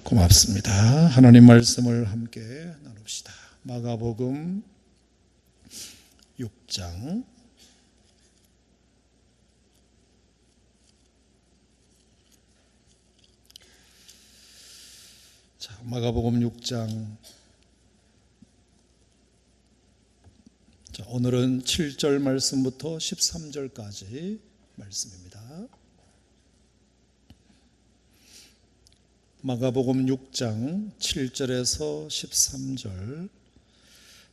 고맙습니다. 하나님 말씀을 함께 나눕시다. 마가복음 6장 마가복음 6장 오늘은 7절 말씀부터 13절까지 말씀입니다. 마가복음 6장 7절에서 13절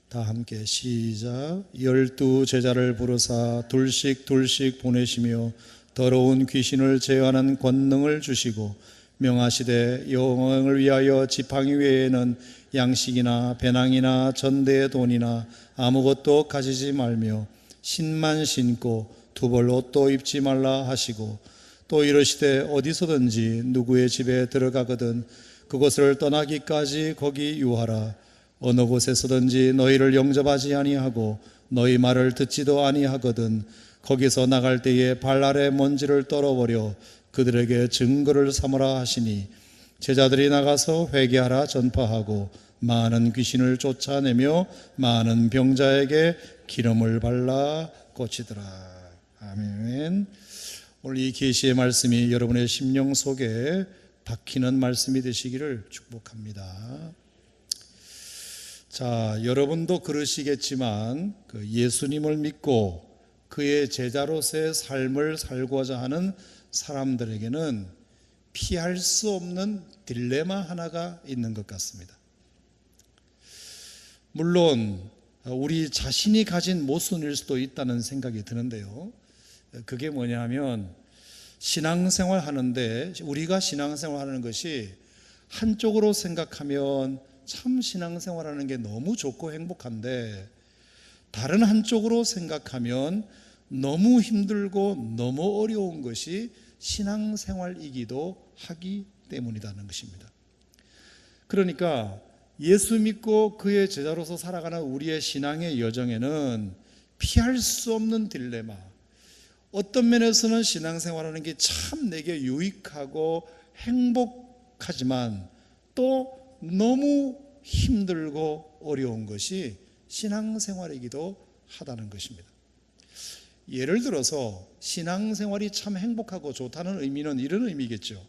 다 함께 시작. 12 제자를 부르사 둘씩 보내시며 더러운 귀신을 제어하는 권능을 주시고 명하시되 영광을 위하여 지팡이 외에는 양식이나 배낭이나 전대의 돈이나 아무것도 가지지 말며 신만 신고 두 벌 옷도 입지 말라 하시고 또 이르시되 어디서든지 누구의 집에 들어가거든 그곳을 떠나기까지 거기 유하라. 어느 곳에서든지 너희를 영접하지 아니하고 너희 말을 듣지도 아니하거든 거기서 나갈 때에 발 아래 먼지를 떨어버려 그들에게 증거를 삼으라 하시니 제자들이 나가서 회개하라 전파하고 많은 귀신을 쫓아내며 많은 병자에게 기름을 발라 고치더라. 아멘. 오늘 이 계시의 말씀이 여러분의 심령 속에 박히는 말씀이 되시기를 축복합니다. 자, 여러분도 그러시겠지만 예수님을 믿고 그의 제자로서의 삶을 살고자 하는 사람들에게는 피할 수 없는 딜레마 하나가 있는 것 같습니다. 물론 우리 자신이 가진 모순일 수도 있다는 생각이 드는데요. 그게 뭐냐 하면 신앙생활 하는데 우리가 신앙생활 하는 것이 한쪽으로 생각하면 참 신앙생활 하는 게 너무 좋고 행복한데 다른 한쪽으로 생각하면 너무 힘들고 너무 어려운 것이 신앙생활이기도 하기 때문이라는 것입니다. 그러니까 예수 믿고 그의 제자로서 살아가는 우리의 신앙의 여정에는 피할 수 없는 딜레마, 어떤 면에서는 신앙생활하는 게 참 내게 유익하고 행복하지만 또 너무 힘들고 어려운 것이 신앙생활이기도 하다는 것입니다. 예를 들어서 신앙생활이 참 행복하고 좋다는 의미는 이런 의미겠죠.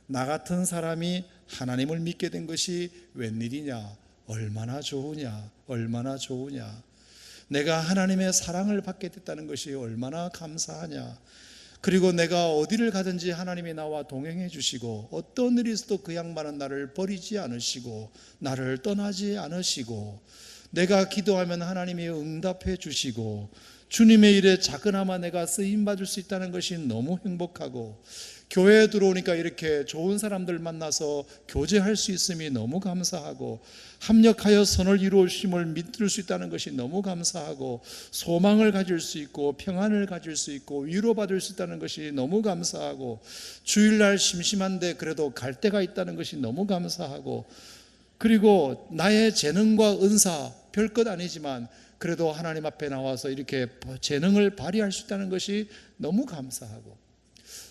나 같은 사람이 하나님을 믿게 된 것이 웬일이냐, 얼마나 좋으냐, 얼마나 좋으냐. 내가 하나님의 사랑을 받게 됐다는 것이 얼마나 감사하냐. 그리고 내가 어디를 가든지 하나님이 나와 동행해 주시고 어떤 일이 있어도 그 양반은 나를 버리지 않으시고 나를 떠나지 않으시고 내가 기도하면 하나님이 응답해 주시고 주님의 일에 작은아마 내가 쓰임받을 수 있다는 것이 너무 행복하고 교회에 들어오니까 이렇게 좋은 사람들 만나서 교제할 수 있음이 너무 감사하고 합력하여 선을 이루심을 믿을 수 있다는 것이 너무 감사하고 소망을 가질 수 있고 평안을 가질 수 있고 위로받을 수 있다는 것이 너무 감사하고 주일날 심심한데 그래도 갈 데가 있다는 것이 너무 감사하고 그리고 나의 재능과 은사 별것 아니지만 그래도 하나님 앞에 나와서 이렇게 재능을 발휘할 수 있다는 것이 너무 감사하고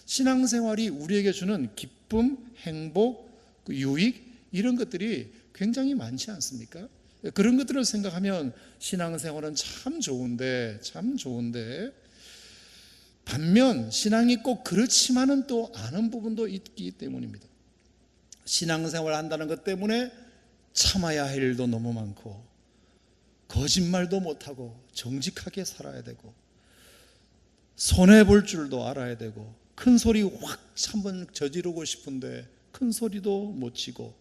신앙생활이 우리에게 주는 기쁨, 행복, 유익 이런 것들이 굉장히 많지 않습니까? 그런 것들을 생각하면 신앙생활은 참 좋은데 반면 신앙이 꼭 그렇지만은 또 아는 부분도 있기 때문입니다. 신앙생활 한다는 것 때문에 참아야 할 일도 너무 많고 거짓말도 못하고 정직하게 살아야 되고 손해볼 줄도 알아야 되고 큰 소리 확 한번 저지르고 싶은데 큰 소리도 못 치고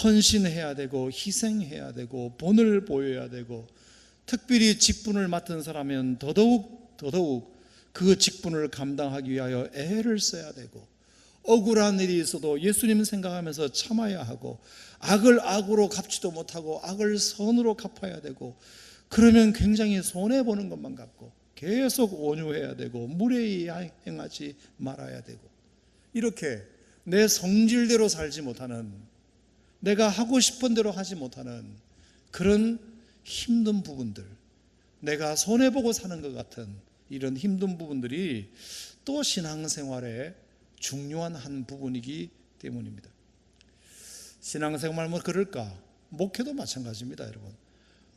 헌신해야 되고 희생해야 되고 본을 보여야 되고 특별히 직분을 맡은 사람은 더더욱 그 직분을 감당하기 위하여 애를 써야 되고 억울한 일이 있어도 예수님 생각하면서 참아야 하고 악을 악으로 갚지도 못하고 악을 선으로 갚아야 되고 그러면 굉장히 손해보는 것만 같고 계속 온유해야 되고 무례히 행하지 말아야 되고 이렇게 내 성질대로 살지 못하는 내가 하고 싶은 대로 하지 못하는 그런 힘든 부분들 내가 손해보고 사는 것 같은 이런 힘든 부분들이 또 신앙생활의 중요한 한 부분이기 때문입니다. 신앙생활 뭐 그럴까? 목회도 마찬가지입니다, 여러분.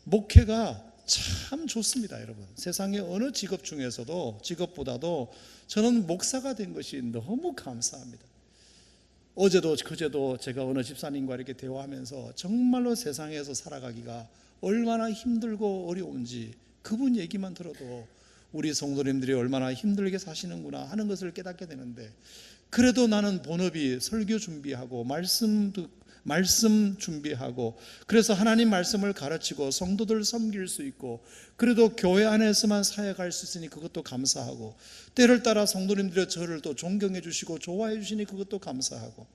목회가 참 좋습니다, 여러분. 세상의 어느 직업 중에서도, 직업보다도 저는 목사가 된 것이 너무 감사합니다. 어제도 그제도 제가 어느 집사님과 이렇게 대화하면서 정말로 세상에서 살아가기가 얼마나 힘들고 어려운지 그분 얘기만 들어도 우리 성도님들이 얼마나 힘들게 사시는구나 하는 것을 깨닫게 되는데, 그래도 나는 본업이 설교 준비하고 말씀 준비하고, 그래서 하나님 말씀을 가르치고 성도들 섬길 수 있고, 그래도 교회 안에서만 사역할 수 있으니 그것도 감사하고, 때를 따라 성도님들이 저를 또 존경해 주시고 좋아해 주시니 그것도 감사하고,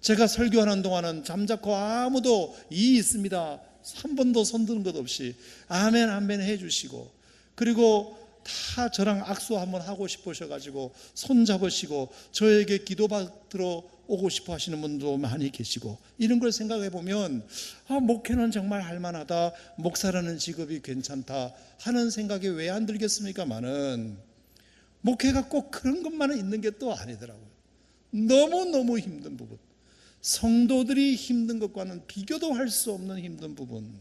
제가 설교하는 동안은 잠자코 아무도 이 있습니다 한 번도 손드는 것 없이 아멘 아멘 해 주시고, 그리고 다 저랑 악수 한번 하고 싶으셔가지고 손 잡으시고 저에게 기도받으러 오고 싶어 하시는 분도 많이 계시고, 이런 걸 생각해 보면 목회는 정말 할만하다, 목사라는 직업이 괜찮다 하는 생각이 왜 안 들겠습니까마는, 목회가 꼭 그런 것만은 있는 게 또 아니더라고요. 너무너무 힘든 부분, 성도들이 힘든 것과는 비교도 할 수 없는 힘든 부분,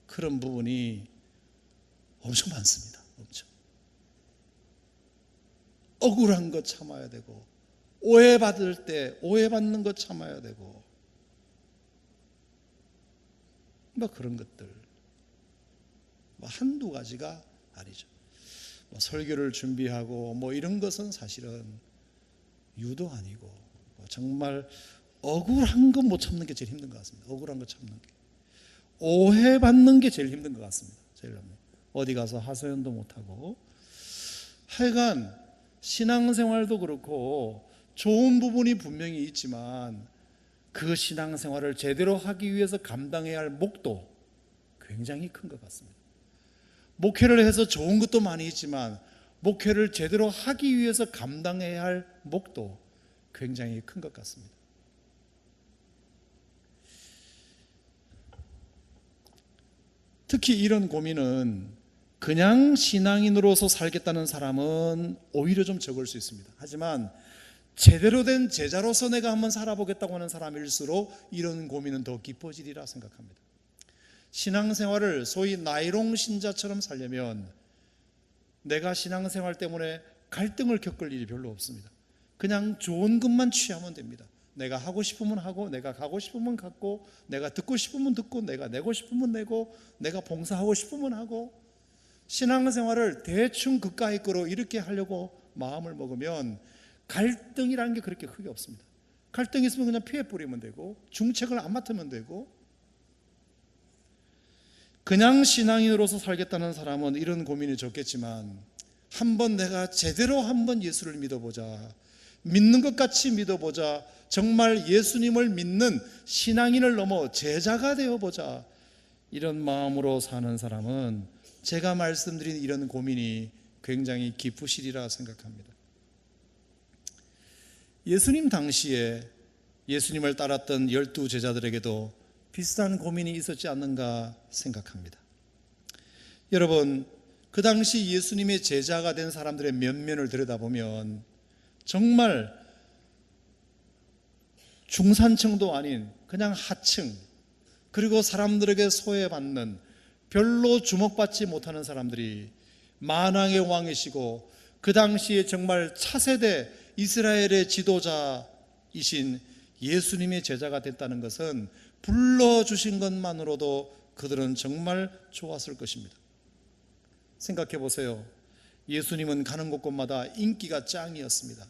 그런 부분이 엄청 많습니다. 엄청 억울한 거 참아야 되고, 오해받을 때 오해받는 거 참아야 되고, 뭐 그런 것들 뭐 한두 가지가 아니죠. 뭐 설교를 준비하고 뭐 이런 것은 사실은 유도 아니고, 정말 억울한 거 못 참는 게 제일 힘든 것 같습니다. 억울한 거 참는 게, 오해받는 게 제일 힘든 것 같습니다. 제일 어디 가서 하소연도 못하고. 하여간 신앙생활도 그렇고 좋은 부분이 분명히 있지만 그 신앙생활을 제대로 하기 위해서 감당해야 할 몫도 굉장히 큰 것 같습니다. 목회를 해서 좋은 것도 많이 있지만 목회를 제대로 하기 위해서 감당해야 할 몫도 굉장히 큰 것 같습니다. 특히 이런 고민은 그냥 신앙인으로서 살겠다는 사람은 오히려 좀 적을 수 있습니다. 하지만 제대로 된 제자로서 내가 한번 살아보겠다고 하는 사람일수록 이런 고민은 더 깊어지리라 생각합니다. 신앙생활을 소위 나이롱 신자처럼 살려면 내가 신앙생활 때문에 갈등을 겪을 일이 별로 없습니다. 그냥 좋은 것만 취하면 됩니다. 내가 하고 싶으면 하고, 내가 가고 싶으면 갔고, 내가 듣고 싶으면 듣고, 내가 내고 싶으면 내고, 내가 봉사하고 싶으면 하고, 신앙생활을 대충 그까이 거로 이렇게 하려고 마음을 먹으면 갈등이라는 게 그렇게 크게 없습니다. 갈등이 있으면 그냥 피해 뿌리면 되고, 중책을 안 맡으면 되고. 그냥 신앙인으로서 살겠다는 사람은 이런 고민이 적겠지만, 한번 내가 제대로 한번 예수를 믿어보자, 믿는 것 같이 믿어보자, 정말 예수님을 믿는 신앙인을 넘어 제자가 되어보자, 이런 마음으로 사는 사람은 제가 말씀드린 이런 고민이 굉장히 깊으시리라 생각합니다. 예수님 당시에 예수님을 따랐던 12 제자들에게도 비슷한 고민이 있었지 않는가 생각합니다. 여러분, 그 당시 예수님의 제자가 된 사람들의 면면을 들여다보면 정말 중산층도 아닌 그냥 하층, 그리고 사람들에게 소외받는, 별로 주목받지 못하는 사람들이 만왕의 왕이시고 그 당시에 정말 차세대 이스라엘의 지도자이신 예수님의 제자가 됐다는 것은 불러주신 것만으로도 그들은 정말 좋았을 것입니다. 생각해 보세요. 예수님은 가는 곳곳마다 인기가 짱이었습니다.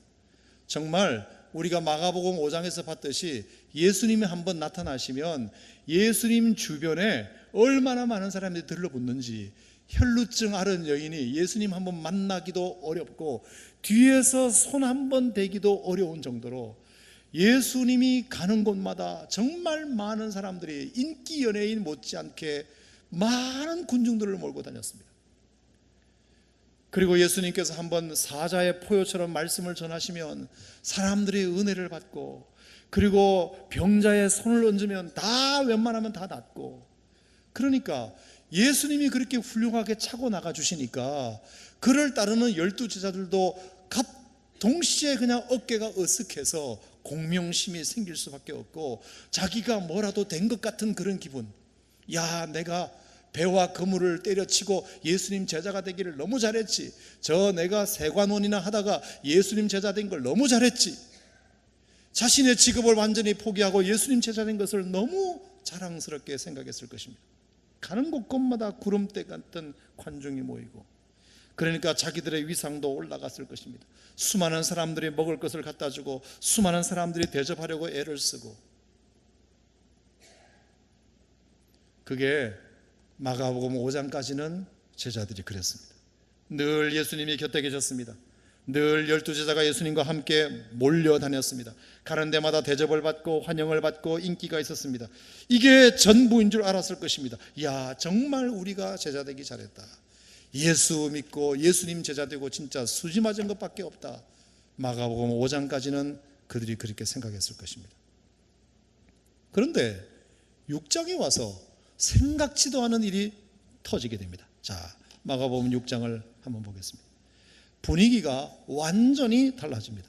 정말 우리가 마가복음 5장에서 봤듯이 예수님이 한번 나타나시면 예수님 주변에 얼마나 많은 사람들이 들러붙는지, 혈루증 앓은 여인이 예수님 한번 만나기도 어렵고 뒤에서 손 한번 대기도 어려운 정도로 예수님이 가는 곳마다 정말 많은 사람들이 인기 연예인 못지않게 많은 군중들을 몰고 다녔습니다. 그리고 예수님께서 한번 사자의 포효처럼 말씀을 전하시면 사람들이 은혜를 받고, 그리고 병자의 손을 얹으면 다 웬만하면 다 낫고, 그러니까 예수님이 그렇게 훌륭하게 차고 나가 주시니까 그를 따르는 12 제자들도 동시에 그냥 어깨가 으쓱해서 공명심이 생길 수밖에 없고, 자기가 뭐라도 된 것 같은 그런 기분. 야, 내가 배와 그물을 때려치고 예수님 제자가 되기를 너무 잘했지. 내가 세관원이나 하다가 예수님 제자 된 걸 너무 잘했지. 자신의 직업을 완전히 포기하고 예수님 제자 된 것을 너무 자랑스럽게 생각했을 것입니다. 가는 곳곳마다 구름대 같은 관중이 모이고, 그러니까 자기들의 위상도 올라갔을 것입니다. 수많은 사람들이 먹을 것을 갖다 주고, 수많은 사람들이 대접하려고 애를 쓰고. 그게 마가복음 5장까지는 제자들이 그랬습니다. 늘 예수님이 곁에 계셨습니다. 늘 12제자가 예수님과 함께 몰려다녔습니다. 가는 데마다 대접을 받고 환영을 받고 인기가 있었습니다. 이게 전부인 줄 알았을 것입니다. 야, 정말 우리가 제자 되기 잘했다. 예수 믿고 예수님 제자 되고 진짜 수지 맞은 것밖에 없다. 마가복음 5장까지는 그들이 그렇게 생각했을 것입니다. 그런데 6장에 와서 생각지도 않은 일이 터지게 됩니다. 자, 마가복음 6장을 한번 보겠습니다. 분위기가 완전히 달라집니다.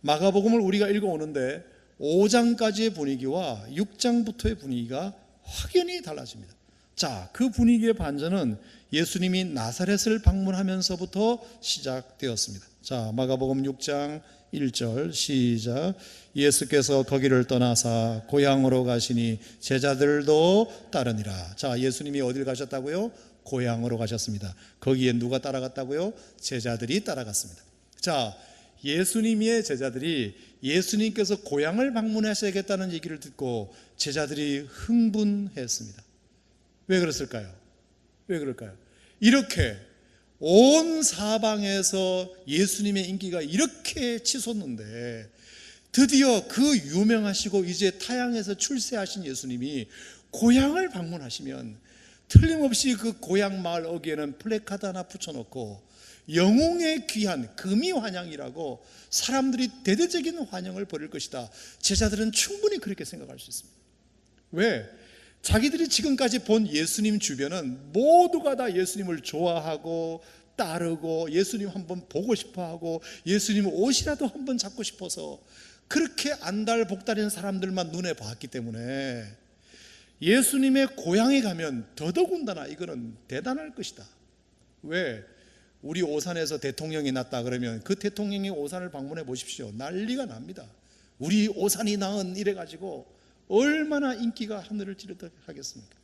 마가복음을 우리가 읽어오는데 5장까지의 분위기와 6장부터의 분위기가 확연히 달라집니다. 자, 그 분위기의 반전은 예수님이 나사렛을 방문하면서부터 시작되었습니다. 자, 마가복음 6장 1절 시작. 예수께서 거기를 떠나사 고향으로 가시니 제자들도 따르니라. 자, 예수님이 어딜 가셨다고요? 고향으로 가셨습니다. 거기에 누가 따라갔다고요? 제자들이 따라갔습니다. 자, 예수님의 제자들이 예수님께서 고향을 방문하셔야겠다는 얘기를 듣고 제자들이 흥분했습니다. 왜 그랬을까요? 왜 그럴까요? 이렇게 온 사방에서 예수님의 인기가 이렇게 치솟는데, 드디어 그 유명하시고 이제 타향에서 출세하신 예수님이 고향을 방문하시면 틀림없이 그 고향 마을 어귀에는 플래카드 하나 붙여놓고 영웅의 귀한 금이 환영이라고 사람들이 대대적인 환영을 벌일 것이다. 제자들은 충분히 그렇게 생각할 수 있습니다. 왜? 자기들이 지금까지 본 예수님 주변은 모두가 다 예수님을 좋아하고 따르고 예수님 한번 보고 싶어하고 예수님 옷이라도 한번 잡고 싶어서 그렇게 안달복달인 사람들만 눈에 봤기 때문에 예수님의 고향에 가면 더더군다나 이거는 대단할 것이다. 왜? 우리 오산에서 대통령이 났다 그러면 그 대통령이 오산을 방문해 보십시오. 난리가 납니다. 우리 오산이 낳은 이래가지고 얼마나 인기가 하늘을 찌르듯 하겠습니까?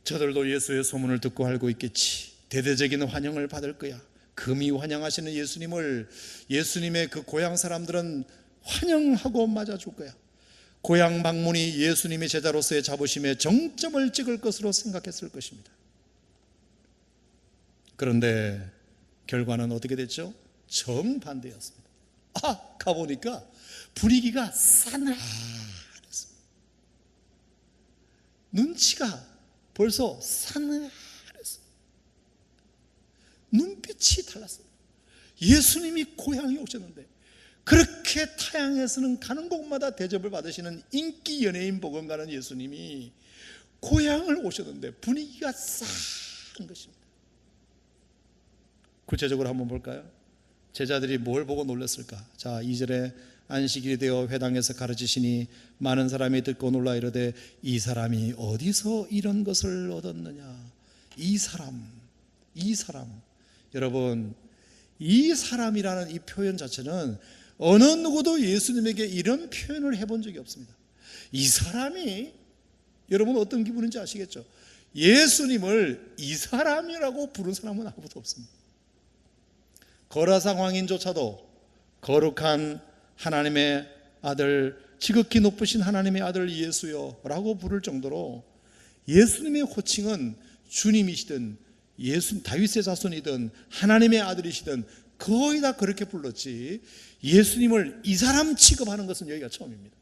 저들도 예수의 소문을 듣고 알고 있겠지. 대대적인 환영을 받을 거야. 금이 환영하시는 예수님을 예수님의 그 고향 사람들은 환영하고 맞아줄 거야. 고향 방문이 예수님의 제자로서의 자부심에 정점을 찍을 것으로 생각했을 것입니다. 그런데 결과는 어떻게 됐죠? 정반대였습니다. 가보니까 분위기가 싸늘했습니다. 눈치가 벌써 싸늘했습니다. 눈빛이 달랐습니다. 예수님이 고향에 오셨는데 그렇게 타향에서는 가는 곳마다 대접을 받으시는 인기 연예인 복음 가는 예수님이 고향을 오셨는데 분위기가 싸한 것입니다. 구체적으로 한번 볼까요? 제자들이 뭘 보고 놀랐을까? 자, 2절에 안식일이 되어 회당에서 가르치시니 많은 사람이 듣고 놀라 이르되 이 사람이 어디서 이런 것을 얻었느냐. 이 사람. 여러분, 이 사람이라는 이 표현 자체는 어느 누구도 예수님에게 이런 표현을 해본 적이 없습니다. 이 사람이, 여러분 어떤 기분인지 아시겠죠? 예수님을 이 사람이라고 부른 사람은 아무도 없습니다. 거라상 왕인조차도 거룩한 하나님의 아들, 지극히 높으신 하나님의 아들 예수여 라고 부를 정도로 예수님의 호칭은 주님이시든 다윗의 자손이든 하나님의 아들이시든 거의 다 그렇게 불렀지, 예수님을 이 사람 취급하는 것은 여기가 처음입니다.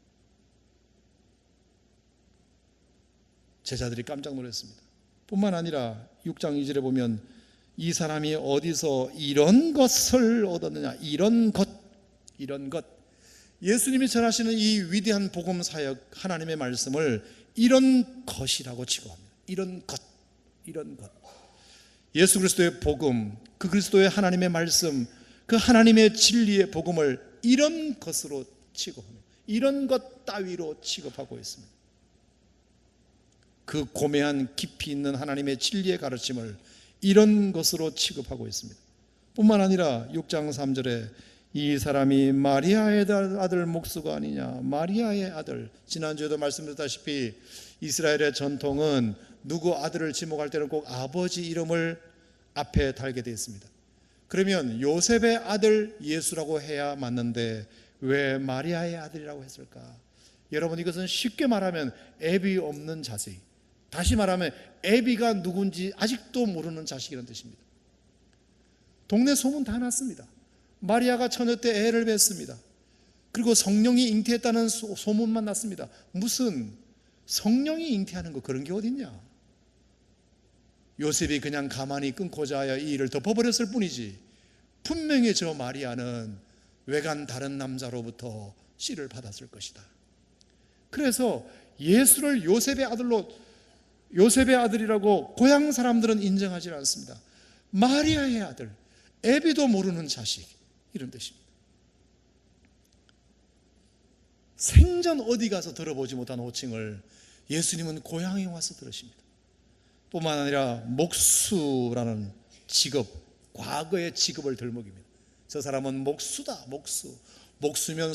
제자들이 깜짝 놀랐습니다. 뿐만 아니라 6장 2절에 보면 이 사람이 어디서 이런 것을 얻었느냐. 이런 것. 예수님이 전하시는 이 위대한 복음 사역, 하나님의 말씀을 이런 것이라고 취급합니다. 이런 것. 예수 그리스도의 복음, 그 그리스도의 하나님의 말씀, 그 하나님의 진리의 복음을 이런 것으로 취급합니다. 이런 것 따위로 취급하고 있습니다. 그 고매한 깊이 있는 하나님의 진리의 가르침을 이런 것으로 취급하고 있습니다. 뿐만 아니라 6장 3절에 이 사람이 마리아의 아들 목수가 아니냐. 마리아의 아들. 지난주에도 말씀드렸다시피 이스라엘의 전통은 누구 아들을 지목할 때는 꼭 아버지 이름을 앞에 달게 되어 있습니다. 그러면 요셉의 아들 예수라고 해야 맞는데 왜 마리아의 아들이라고 했을까? 여러분, 이것은 쉽게 말하면 애비 없는 자식, 다시 말하면 애비가 누군지 아직도 모르는 자식이라는 뜻입니다. 동네 소문 다 났습니다. 마리아가 처녀 때 애를 뱄습니다. 그리고 성령이 잉태했다는 소문만 났습니다. 무슨 성령이 잉태하는 거 그런 게 어딨냐? 요셉이 그냥 가만히 끊고자 하여 이 일을 덮어버렸을 뿐이지 분명히 저 마리아는 외간 다른 남자로부터 씨를 받았을 것이다. 그래서 예수를 요셉의 아들이라고 고향 사람들은 인정하지 않습니다. 마리아의 아들, 애비도 모르는 자식, 이런 뜻입니다. 생전 어디 가서 들어보지 못한 호칭을 예수님은 고향에 와서 들으십니다. 뿐만 아니라 목수라는 직업, 과거의 직업을 들먹입니다. 저 사람은 목수다. 목수면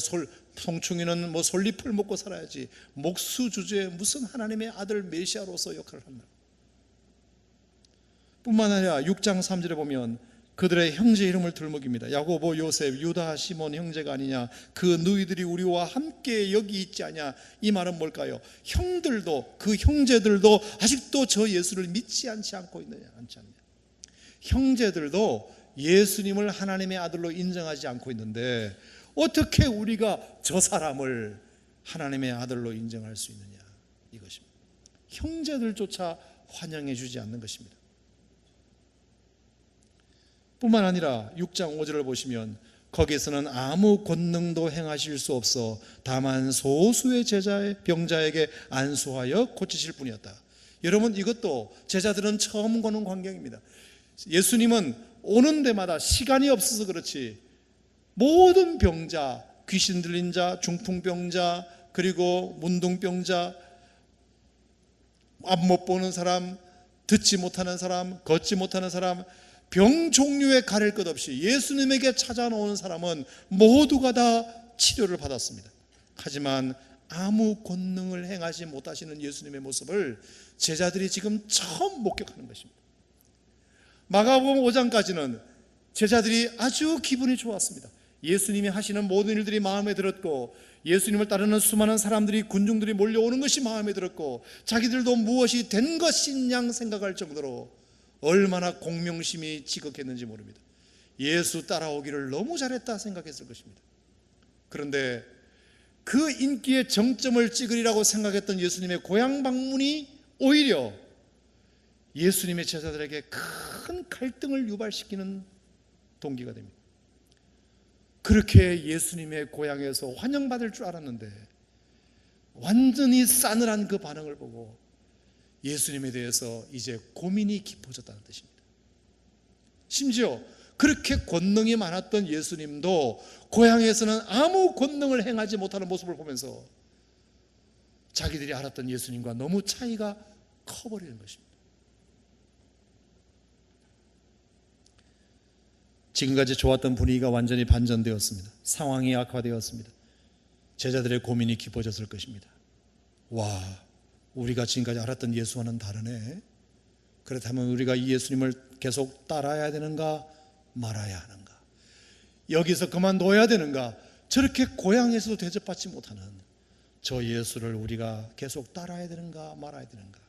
송충이는 솔잎을 먹고 살아야지 목수 주제에 무슨 하나님의 아들 메시아로서 역할을 한다. 뿐만 아니라 6장 3절에 보면 그들의 형제 이름을 들먹입니다. 야고보, 요셉, 유다, 시몬 형제가 아니냐. 그 너희들이 우리와 함께 여기 있지 않냐. 이 말은 뭘까요? 형들도, 그 형제들도 아직도 저 예수를 믿지 않고 있느냐. 않지 않냐. 형제들도 예수님을 하나님의 아들로 인정하지 않고 있는데 어떻게 우리가 저 사람을 하나님의 아들로 인정할 수 있느냐, 이것입니다. 형제들조차 환영해 주지 않는 것입니다. 뿐만 아니라 6장 5절을 보시면 거기서는 아무 권능도 행하실 수 없어 다만 소수의 병자에게 안수하여 고치실 뿐이었다. 여러분, 이것도 제자들은 처음 보는 광경입니다. 예수님은 오는 데마다 시간이 없어서 그렇지 모든 병자, 귀신 들린 자, 중풍병자, 그리고 문둥병자, 앞 못 보는 사람, 듣지 못하는 사람, 걷지 못하는 사람, 병 종류에 가릴 것 없이 예수님에게 찾아오는 사람은 모두가 다 치료를 받았습니다. 하지만 아무 권능을 행하지 못하시는 예수님의 모습을 제자들이 지금 처음 목격하는 것입니다. 마가복음 5장까지는 제자들이 아주 기분이 좋았습니다. 예수님이 하시는 모든 일들이 마음에 들었고 예수님을 따르는 수많은 사람들이, 군중들이 몰려오는 것이 마음에 들었고 자기들도 무엇이 된 것이냐 생각할 정도로 얼마나 공명심이 지극했는지 모릅니다. 예수 따라오기를 너무 잘했다 생각했을 것입니다. 그런데 그 인기의 정점을 찍으리라고 생각했던 예수님의 고향 방문이 오히려 예수님의 제자들에게 큰 갈등을 유발시키는 동기가 됩니다. 그렇게 예수님의 고향에서 환영받을 줄 알았는데 완전히 싸늘한 그 반응을 보고 예수님에 대해서 이제 고민이 깊어졌다는 뜻입니다. 심지어 그렇게 권능이 많았던 예수님도 고향에서는 아무 권능을 행하지 못하는 모습을 보면서 자기들이 알았던 예수님과 너무 차이가 커버리는 것입니다. 지금까지 좋았던 분위기가 완전히 반전되었습니다. 상황이 악화되었습니다. 제자들의 고민이 깊어졌을 것입니다. 와, 우리가 지금까지 알았던 예수와는 다르네. 그렇다면 우리가 이 예수님을 계속 따라야 되는가 말아야 하는가, 여기서 그만둬야 되는가, 저렇게 고향에서도 대접받지 못하는 저 예수를 우리가 계속 따라야 되는가 말아야 되는가.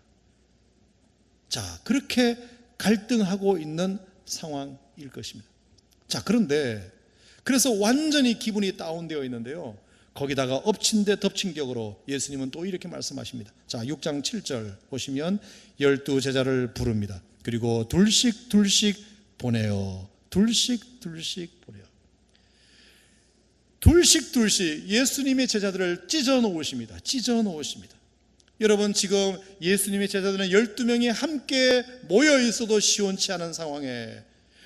자, 그렇게 갈등하고 있는 상황일 것입니다. 자, 그런데 그래서 완전히 기분이 다운되어 있는데요, 거기다가 엎친 데 덮친 격으로 예수님은 또 이렇게 말씀하십니다. 자, 6장 7절 보시면 12제자를 부릅니다. 그리고 둘씩 보내요. 둘씩 보내요. 둘씩 예수님의 제자들을 찢어 놓으십니다. 여러분, 지금 예수님의 제자들은 12명이 함께 모여 있어도 시원치 않은 상황에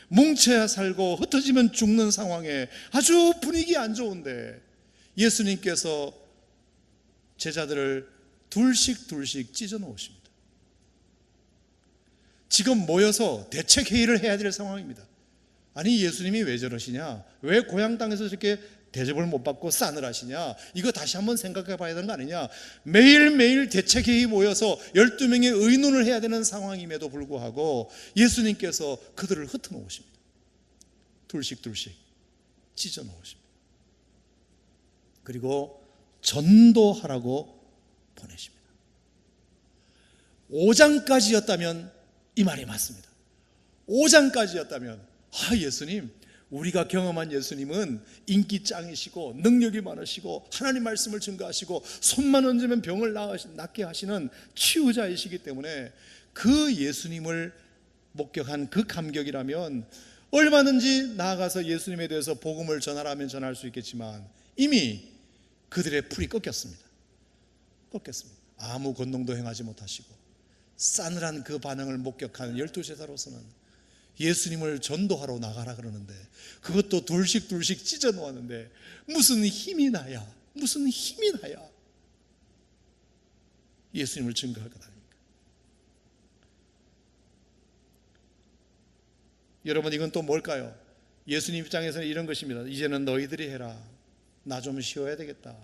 뭉쳐야 살고 흩어지면 죽는 상황에 아주 분위기 안 좋은데 예수님께서 제자들을 둘씩 찢어 놓으십니다. 지금 모여서 대책회의를 해야 될 상황입니다. 아니, 예수님이 왜 저러시냐? 왜 고향 땅에서 저렇게 대접을 못 받고 싸늘하시냐? 이거 다시 한번 생각해 봐야 되는 거 아니냐? 매일매일 대책회의 모여서 12명의 의논을 해야 되는 상황임에도 불구하고 예수님께서 그들을 흩어놓으십니다. 둘씩 찢어 놓으십니다. 그리고 전도하라고 보내십니다. 5장까지였다면 이 말이 맞습니다. 5장까지였다면 예수님, 우리가 경험한 예수님은 인기 짱이시고 능력이 많으시고 하나님 말씀을 증거하시고 손만 얹으면 병을 낫게 하시는 치유자이시기 때문에 그 예수님을 목격한 그 감격이라면 얼마든지 나아가서 예수님에 대해서 복음을 전하라면 전할 수 있겠지만 이미 그들의 풀이 꺾였습니다. 아무 권능도 행하지 못하시고 싸늘한 그 반응을 목격한 12제자로서는 예수님을 전도하러 나가라 그러는데 그것도 둘씩 찢어 놓았는데 무슨 힘이 나야 예수님을 증거할 것 아닙니까? 여러분, 이건 또 뭘까요? 예수님 입장에서는 이런 것입니다. 이제는 너희들이 해라. 나 좀 쉬어야 되겠다.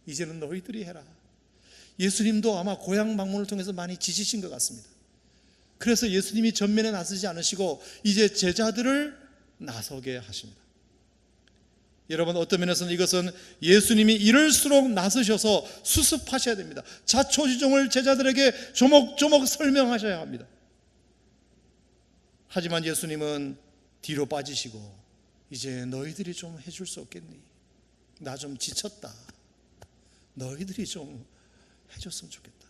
이제는 너희들이 해라. 예수님도 아마 고향 방문을 통해서 많이 지치신 것 같습니다. 그래서 예수님이 전면에 나서지 않으시고 이제 제자들을 나서게 하십니다. 여러분, 어떤 면에서는 이것은 예수님이 이럴수록 나서셔서 수습하셔야 됩니다. 자초지종을 제자들에게 조목조목 설명하셔야 합니다. 하지만 예수님은 뒤로 빠지시고 이제 너희들이 좀 해줄 수 없겠니? 나 좀 지쳤다. 너희들이 좀 해줬으면 좋겠다.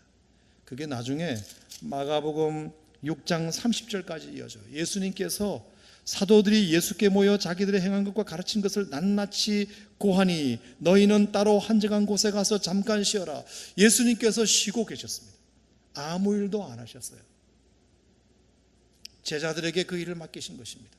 그게 나중에 마가복음 6장 30절까지 이어져요. 예수님께서 사도들이 예수께 모여 자기들의 행한 것과 가르친 것을 낱낱이 고하니 너희는 따로 한적한 곳에 가서 잠깐 쉬어라. 예수님께서 쉬고 계셨습니다. 아무 일도 안 하셨어요. 제자들에게 그 일을 맡기신 것입니다.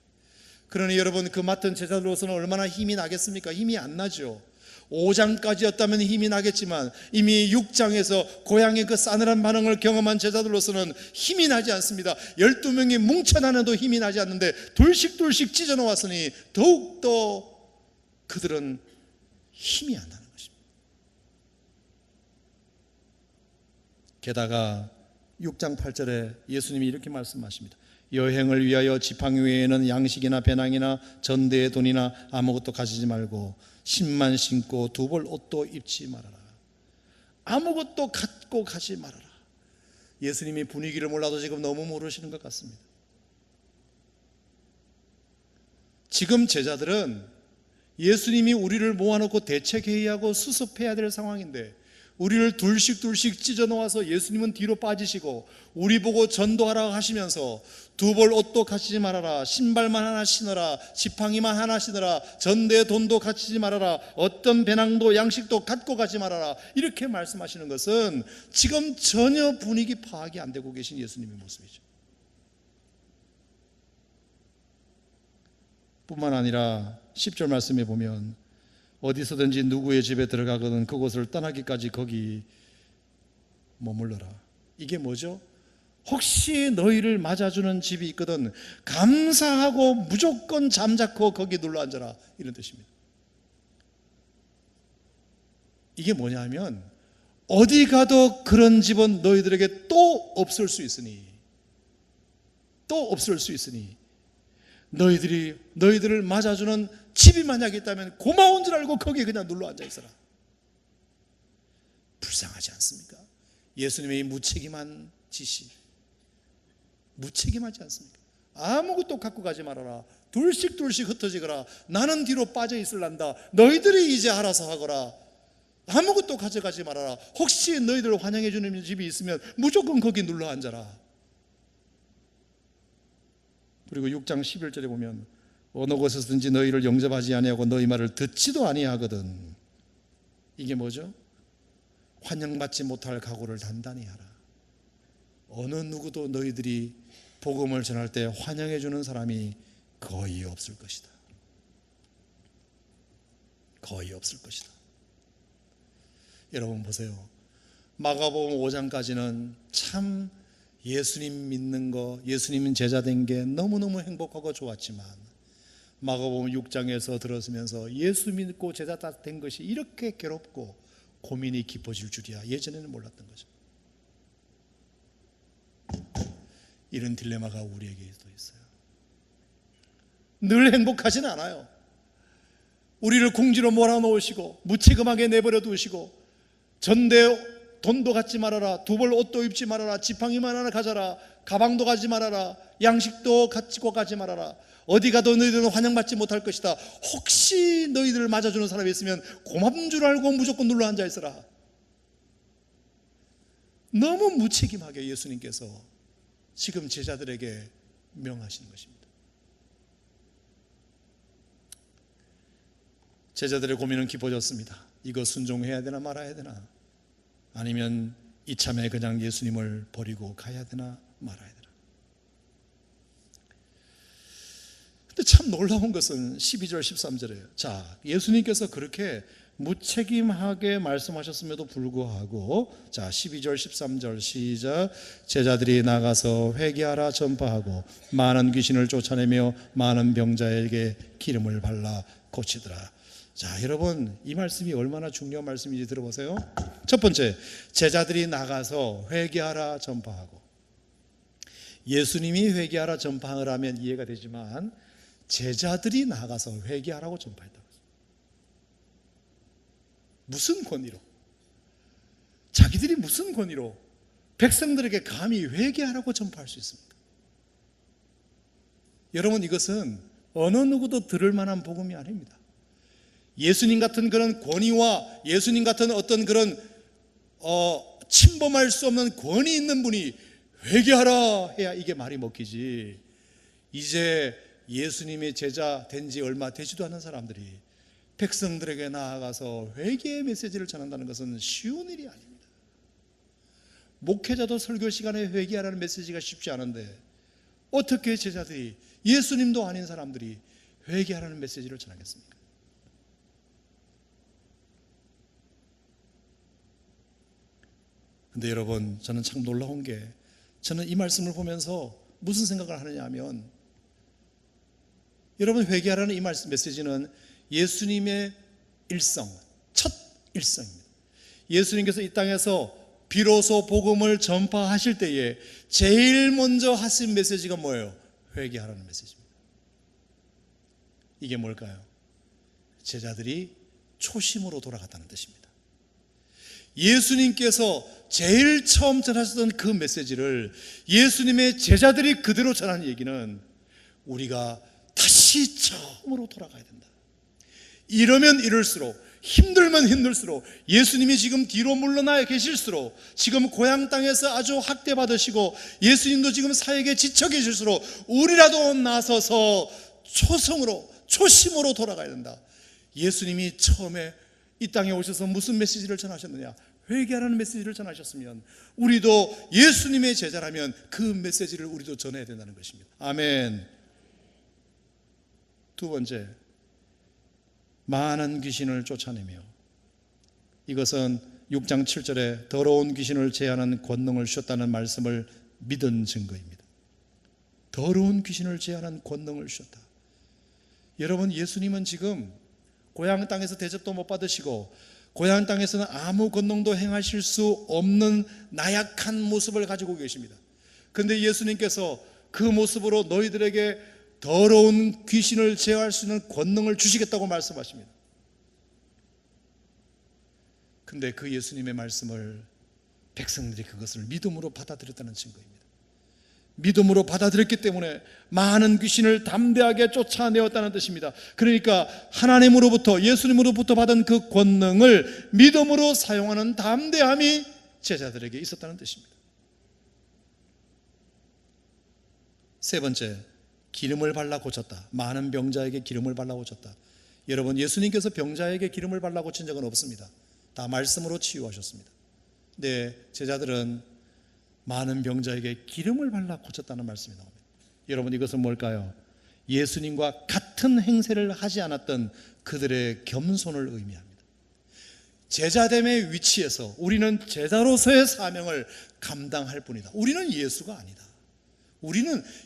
그러니 여러분, 그 맡은 제자들로서는 얼마나 힘이 나겠습니까? 힘이 안 나죠. 5장까지였다면 힘이 나겠지만 이미 6장에서 고향의 그 싸늘한 반응을 경험한 제자들로서는 힘이 나지 않습니다. 12명이 뭉쳐나는도 힘이 나지 않는데 둘씩 찢어 놓았으니 더욱더 그들은 힘이 안 나는 것입니다. 게다가 6장 8절에 예수님이 이렇게 말씀하십니다. 여행을 위하여 지팡이 외에는 양식이나 배낭이나 전대의 돈이나 아무것도 가지지 말고 신만 신고 두 벌 옷도 입지 말아라. 아무것도 갖고 가지 말아라. 예수님이 분위기를 몰라도 지금 너무 모르시는 것 같습니다. 지금 제자들은 예수님이 우리를 모아놓고 대책회의하고 수습해야 될 상황인데 우리를 둘씩 찢어 놓아서 예수님은 뒤로 빠지시고 우리 보고 전도하라고 하시면서 두 벌 옷도 가지지 말아라, 신발만 하나 신어라, 지팡이만 하나 신어라, 전대의 돈도 가지지 말아라, 어떤 배낭도 양식도 갖고 가지 말아라, 이렇게 말씀하시는 것은 지금 전혀 분위기 파악이 안 되고 계신 예수님의 모습이죠. 뿐만 아니라 10절 말씀에 보면 어디서든지 누구의 집에 들어가거든 그곳을 떠나기까지 거기 머물러라. 이게 뭐죠? 혹시 너희를 맞아주는 집이 있거든 감사하고 무조건 잠자코 거기 눌러 앉아라, 이런 뜻입니다. 이게 뭐냐면 어디 가도 그런 집은 너희들에게 또 없을 수 있으니 너희들을 맞아주는 집이 만약에 있다면 고마운 줄 알고 거기에 그냥 눌러 앉아 있어라. 불쌍하지 않습니까? 예수님의 무책임한 지시, 무책임하지 않습니까? 아무것도 갖고 가지 말아라. 둘씩 흩어지거라. 나는 뒤로 빠져 있을란다. 너희들이 이제 알아서 하거라. 아무것도 가져가지 말아라. 혹시 너희들을 환영해 주는 집이 있으면 무조건 거기 눌러 앉아라. 그리고 6장 11절에 보면 어느 곳에서든지 너희를 영접하지 아니하고 너희 말을 듣지도 아니하거든. 이게 뭐죠? 환영받지 못할 각오를 단단히 하라. 어느 누구도 너희들이 복음을 전할 때 환영해 주는 사람이 거의 없을 것이다. 거의 없을 것이다. 여러분 보세요. 마가복음 5장까지는 참 예수님 믿는 거, 예수님 제자 된 게 너무너무 행복하고 좋았지만 마가복음 6장에서 들었으면서 예수 믿고 제자 된 것이 이렇게 괴롭고 고민이 깊어질 줄이야 예전에는 몰랐던 거죠. 이런 딜레마가 우리에게도 있어요. 늘 행복하진 않아요. 우리를 궁지로 몰아놓으시고 무책임하게 내버려 두시고 전대 돈도 갖지 말아라, 두 벌 옷도 입지 말아라, 지팡이만 하나 가져라, 가방도 가지 말아라, 양식도 가지고 가지 말아라, 어디 가도 너희들은 환영받지 못할 것이다. 혹시 너희들을 맞아주는 사람이 있으면 고마운 줄 알고 무조건 눌러 앉아 있어라. 너무 무책임하게 예수님께서 지금 제자들에게 명하시는 것입니다. 제자들의 고민은 깊어졌습니다. 이거 순종해야 되나 말아야 되나, 아니면 이참에 그냥 예수님을 버리고 가야 되나 말아야 되나. 근데 참 놀라운 것은 12절 13절이에요. 자, 예수님께서 그렇게 무책임하게 말씀하셨음에도 불구하고, 자 12절 13절 시작. 제자들이 나가서 회개하라 전파하고 많은 귀신을 쫓아내며 많은 병자에게 기름을 발라 고치더라. 자, 여러분 이 말씀이 얼마나 중요한 말씀인지 들어보세요. 첫 번째, 제자들이 나가서 회개하라 전파하고. 예수님이 회개하라 전파를 하면 이해가 되지만 제자들이 나가서 회개하라고 전파했다고 했어요. 무슨 권위로? 자기들이 무슨 권위로 백성들에게 감히 회개하라고 전파할 수 있습니까? 여러분, 이것은 어느 누구도 들을 만한 복음이 아닙니다. 예수님 같은 그런 권위와 예수님 같은 어떤 그런 침범할 수 없는 권위 있는 분이 회개하라 해야 이게 말이 먹히지. 이제 예수님의 제자 된 지 얼마 되지도 않은 사람들이 백성들에게 나아가서 회개의 메시지를 전한다는 것은 쉬운 일이 아닙니다. 목회자도 설교 시간에 회개하라는 메시지가 쉽지 않은데 어떻게 제자들이, 예수님도 아닌 사람들이 회개하라는 메시지를 전하겠습니까? 근데 여러분, 저는 참 놀라운 게, 저는 이 말씀을 보면서 무슨 생각을 하느냐 하면, 여러분 회개하라는 이 말씀 메시지는 예수님의 일성, 첫 일성입니다. 예수님께서 이 땅에서 비로소 복음을 전파하실 때에 제일 먼저 하신 메시지가 뭐예요? 회개하라는 메시지입니다. 이게 뭘까요? 제자들이 초심으로 돌아갔다는 뜻입니다. 예수님께서 제일 처음 전하셨던 그 메시지를 예수님의 제자들이 그대로 전하는 얘기는 우리가 다시 처음으로 돌아가야 된다. 이러면 이럴수록, 힘들면 힘들수록, 예수님이 지금 뒤로 물러나 계실수록, 지금 고향 땅에서 아주 학대받으시고 예수님도 지금 사역에 지쳐 계실수록 우리라도 나서서 초심으로 돌아가야 된다. 예수님이 처음에 이 땅에 오셔서 무슨 메시지를 전하셨느냐? 회개하라는 메시지를 전하셨으면 우리도 예수님의 제자라면 그 메시지를 우리도 전해야 된다는 것입니다. 아멘. 두 번째, 많은 귀신을 쫓아내며. 이것은 6장 7절에 더러운 귀신을 제하는 권능을 주셨다는 말씀을 믿은 증거입니다. 더러운 귀신을 제하는 권능을 주셨다. 여러분, 예수님은 지금 고향 땅에서 대접도 못 받으시고 고향 땅에서는 아무 권능도 행하실 수 없는 나약한 모습을 가지고 계십니다. 그런데 예수님께서 그 모습으로 너희들에게 더러운 귀신을 제어할 수 있는 권능을 주시겠다고 말씀하십니다. 그런데 그 예수님의 말씀을 백성들이 그것을 믿음으로 받아들였다는 증거입니다. 믿음으로 받아들였기 때문에 많은 귀신을 담대하게 쫓아내었다는 뜻입니다. 그러니까 하나님으로부터, 예수님으로부터 받은 그 권능을 믿음으로 사용하는 담대함이 제자들에게 있었다는 뜻입니다. 세 번째, 기름을 발라 고쳤다. 많은 병자에게 기름을 발라 고쳤다. 여러분, 예수님께서 병자에게 기름을 발라 고친 적은 없습니다. 다 말씀으로 치유하셨습니다. 네, 제자들은 많은 병자에게 기름을 발라 고쳤다는 말씀이 나옵니다. 여러분, 이것은 뭘까요? 예수님과 같은 행세를 하지 않았던 그들의 겸손을 의미합니다. 제자됨의 위치에서 우리는 제자로서의 사명을 감당할 뿐이다. 우리는 예수가 아니다.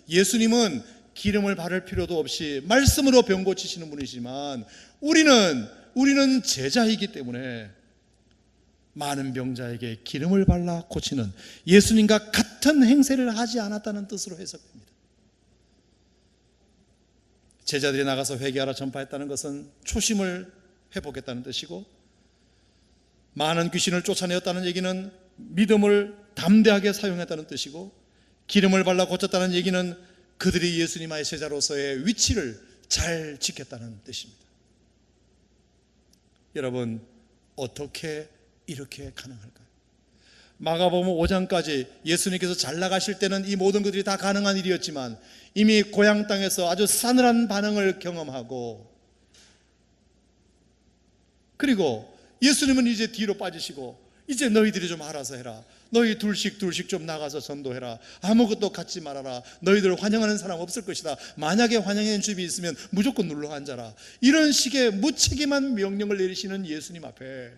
예수님은 기름을 바를 필요도 없이 말씀으로 병 고치시는 분이지만 우리는 제자이기 때문에 많은 병자에게 기름을 발라 고치는 예수님과 같은 행세를 하지 않았다는 뜻으로 해석됩니다. 제자들이 나가서 회개하라 전파했다는 것은 초심을 회복했다는 뜻이고, 많은 귀신을 쫓아내었다는 얘기는 믿음을 담대하게 사용했다는 뜻이고, 기름을 발라 고쳤다는 얘기는 그들이 예수님의 제자로서의 위치를 잘 지켰다는 뜻입니다. 여러분, 어떻게 이렇게 가능할까요? 마가복음 5장까지 예수님께서 잘 나가실 때는 이 모든 것들이 다 가능한 일이었지만 이미 고향 땅에서 아주 싸늘한 반응을 경험하고, 그리고 예수님은 이제 뒤로 빠지시고 이제 너희들이 좀 알아서 해라. 너희 둘씩 좀 나가서 전도해라. 아무것도 갖지 말아라. 너희들 환영하는 사람 없을 것이다. 만약에 환영하는 집이 있으면 무조건 눌러 앉아라. 이런 식의 무책임한 명령을 내리시는 예수님 앞에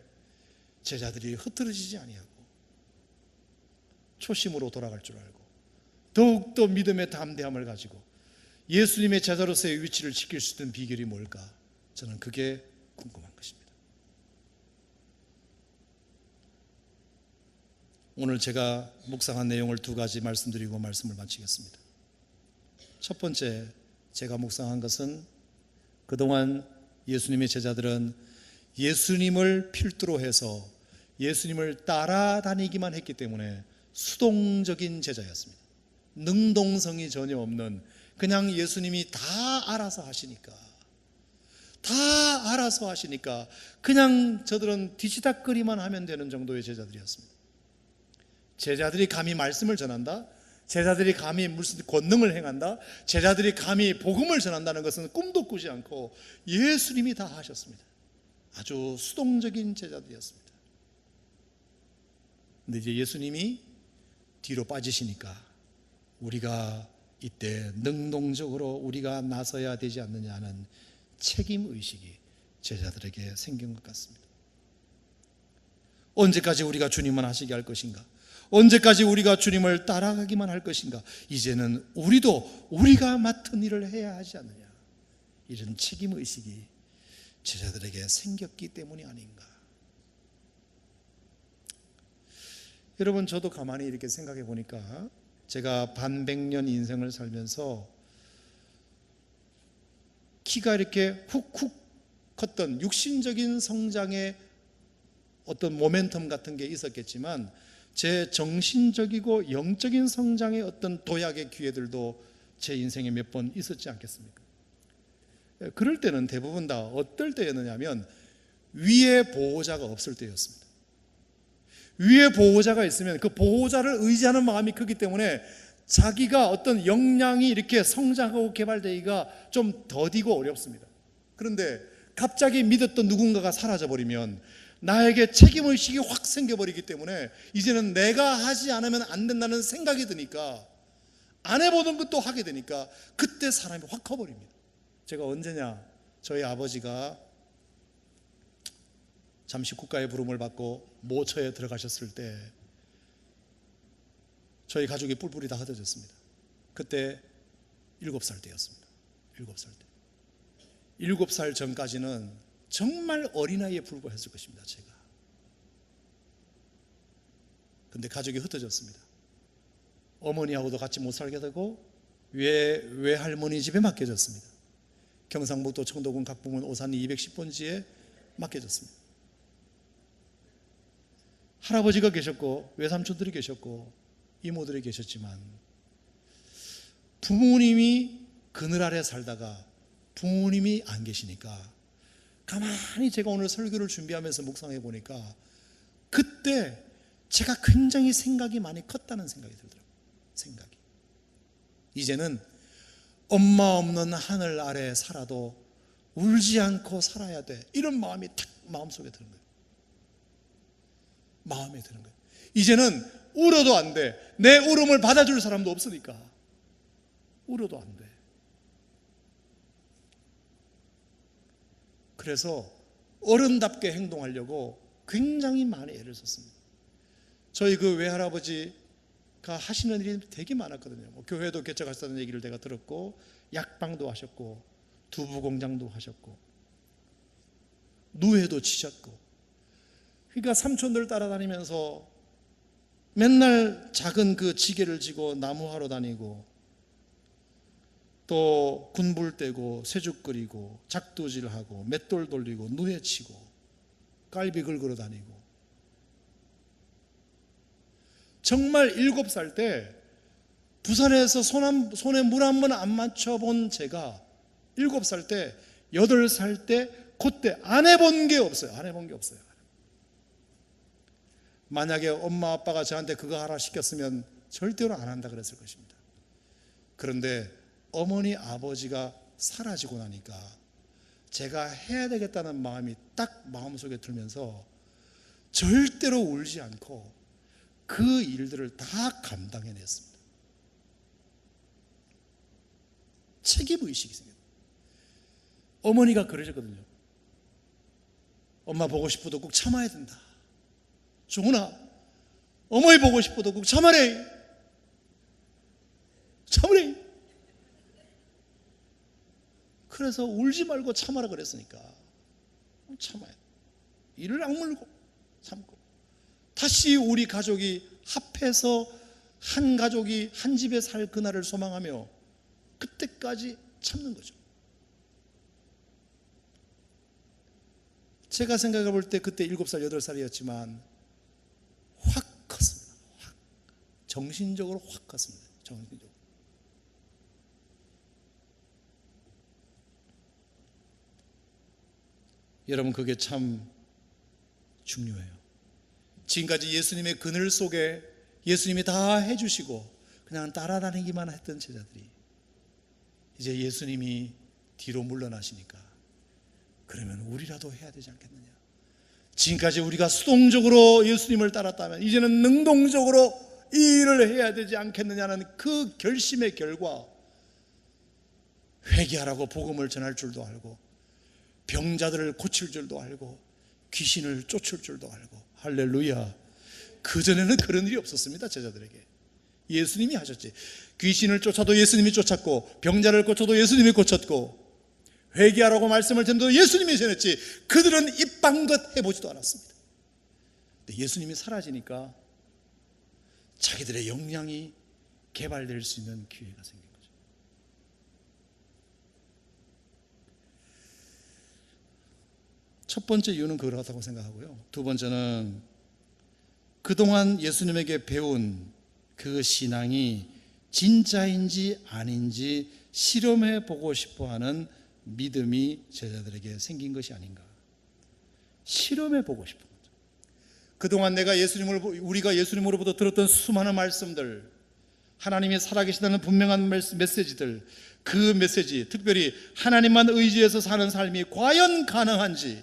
제자들이 흐트러지지 아니하고 초심으로 돌아갈 줄 알고 더욱더 믿음의 담대함을 가지고 예수님의 제자로서의 위치를 지킬 수 있는 비결이 뭘까? 저는 그게 궁금한 것입니다. 오늘 제가 묵상한 내용을 두 가지 말씀드리고 말씀을 마치겠습니다. 첫 번째, 제가 묵상한 것은 그동안 예수님의 제자들은 예수님을 필두로 해서 예수님을 따라다니기만 했기 때문에 수동적인 제자였습니다. 능동성이 전혀 없는, 그냥 예수님이 다 알아서 하시니까 그냥 저들은 뒤치다거리만 하면 되는 정도의 제자들이었습니다. 제자들이 감히 말씀을 전한다, 제자들이 감히 무슨 권능을 행한다, 제자들이 감히 복음을 전한다는 것은 꿈도 꾸지 않고 예수님이 다 하셨습니다. 아주 수동적인 제자들이었습니다. 근데 이제 예수님이 뒤로 빠지시니까 우리가 이때 능동적으로 우리가 나서야 되지 않느냐 하는 책임의식이 제자들에게 생긴 것 같습니다. 언제까지 우리가 주님만 하시게 할 것인가? 언제까지 우리가 주님을 따라가기만 할 것인가? 이제는 우리가 맡은 일을 해야 하지 않느냐, 이런 책임의식이 제자들에게 생겼기 때문이 아닌가. 여러분, 저도 가만히 이렇게 생각해 보니까 제가 반백년 인생을 살면서 키가 이렇게 훅훅 컸던 육신적인 성장의 어떤 모멘텀 같은 게 있었겠지만 제 정신적이고 영적인 성장의 어떤 도약의 기회들도 제 인생에 몇 번 있었지 않겠습니까? 그럴 때는 대부분 다 어떨 때였느냐면 위에 보호자가 없을 때였습니다. 위에 보호자가 있으면 그 보호자를 의지하는 마음이 크기 때문에 자기가 어떤 역량이 이렇게 성장하고 개발되기가 좀 더디고 어렵습니다. 그런데 갑자기 믿었던 누군가가 사라져버리면 나에게 책임의식이 확 생겨버리기 때문에 이제는 내가 하지 않으면 안 된다는 생각이 드니까, 안 해보는 것도 하게 되니까 그때 사람이 확 커버립니다. 제가 언제냐, 저희 아버지가 잠시 국가의 부름을 받고 모처에 들어가셨을 때 저희 가족이 뿔뿔이 다 흩어졌습니다. 그때 7살 때였습니다. 7살 때. 7살 전까지는 정말 어린아이에 불과했을 것입니다. 제가. 근데 가족이 흩어졌습니다. 어머니하고도 같이 못 살게 되고 외할머니 집에 맡겨졌습니다. 경상북도 청도군 각봉은 오산리 210번지에 맡겨졌습니다. 할아버지가 계셨고 외삼촌들이 계셨고 이모들이 계셨지만 부모님이 그늘 아래 살다가 부모님이 안 계시니까 가만히 제가 오늘 설교를 준비하면서 묵상해 보니까 그때 제가 굉장히 생각이 많이 컸다는 생각이 들더라고요. 생각이. 이제는 엄마 없는 하늘 아래 살아도 울지 않고 살아야 돼, 이런 마음이 탁 마음속에 드는 거예요. 마음에 드는 거예요. 이제는 울어도 안 돼. 내 울음을 받아줄 사람도 없으니까 울어도 안 돼. 그래서 어른답게 행동하려고 굉장히 많이 애를 썼습니다. 저희 그 외할아버지가 하시는 일이 되게 많았거든요. 교회도 개척하셨다는 얘기를 내가 들었고, 약방도 하셨고, 두부 공장도 하셨고, 누회도 치셨고. 그러니까 삼촌들 따라다니면서 맨날 작은 그 지게를 지고 나무하러 다니고, 또 군불 떼고 쇠죽 끓이고 작두질하고 맷돌 돌리고 누에 치고 깔비 긁으러 다니고. 정말 7살 때 부산에서 손에 물 한 번 안 맞춰본 제가 7살 때 8살 때 그때 안 해본 게 없어요. 안 해본 게 없어요. 만약에 엄마 아빠가 저한테 그거 하라 시켰으면 절대로 안 한다 그랬을 것입니다. 그런데 어머니 아버지가 사라지고 나니까 제가 해야 되겠다는 마음이 딱 마음속에 들면서 절대로 울지 않고 그 일들을 다 감당해냈습니다. 책임의식이 생겼어요. 어머니가 그러셨거든요. 엄마 보고 싶어도 꼭 참아야 된다. 종훈아, 어머니 보고 싶어도 꼭 참아래. 참으래. 그래서 울지 말고 참아라 그랬으니까 참아요. 이를 악물고 참고, 다시 우리 가족이 합해서 한 가족이 한 집에 살 그날을 소망하며 그때까지 참는 거죠. 제가 생각해 볼 때 그때 7살, 8살이었지만 확 컸습니다. 확. 정신적으로 확 컸습니다. 정신적으로. 여러분, 그게 참 중요해요. 지금까지 예수님의 그늘 속에 예수님이 다 해주시고 그냥 따라다니기만 했던 제자들이 이제 예수님이 뒤로 물러나시니까 그러면 우리라도 해야 되지 않겠느냐. 지금까지 우리가 수동적으로 예수님을 따랐다면 이제는 능동적으로 이 일을 해야 되지 않겠느냐는 그 결심의 결과, 회개하라고 복음을 전할 줄도 알고, 병자들을 고칠 줄도 알고, 귀신을 쫓을 줄도 알고. 할렐루야. 그전에는 그런 일이 없었습니다. 제자들에게 예수님이 하셨지. 귀신을 쫓아도 예수님이 쫓았고, 병자를 고쳐도 예수님이 고쳤고, 회개하라고 말씀을 전해도 예수님이 전했지 그들은 입방긋 해보지도 않았습니다. 근데 예수님이 사라지니까 자기들의 역량이 개발될 수 있는 기회가 생긴 거죠. 첫 번째 이유는 그렇다고 생각하고요. 두 번째는 그동안 예수님에게 배운 그 신앙이 진짜인지 아닌지 실험해 보고 싶어하는 믿음이 제자들에게 생긴 것이 아닌가. 실험해 보고 싶은 거죠. 그동안 우리가 예수님으로부터 들었던 수많은 말씀들, 하나님이 살아계시다는 분명한 메시지들, 그 메시지, 특별히 하나님만 의지해서 사는 삶이 과연 가능한지,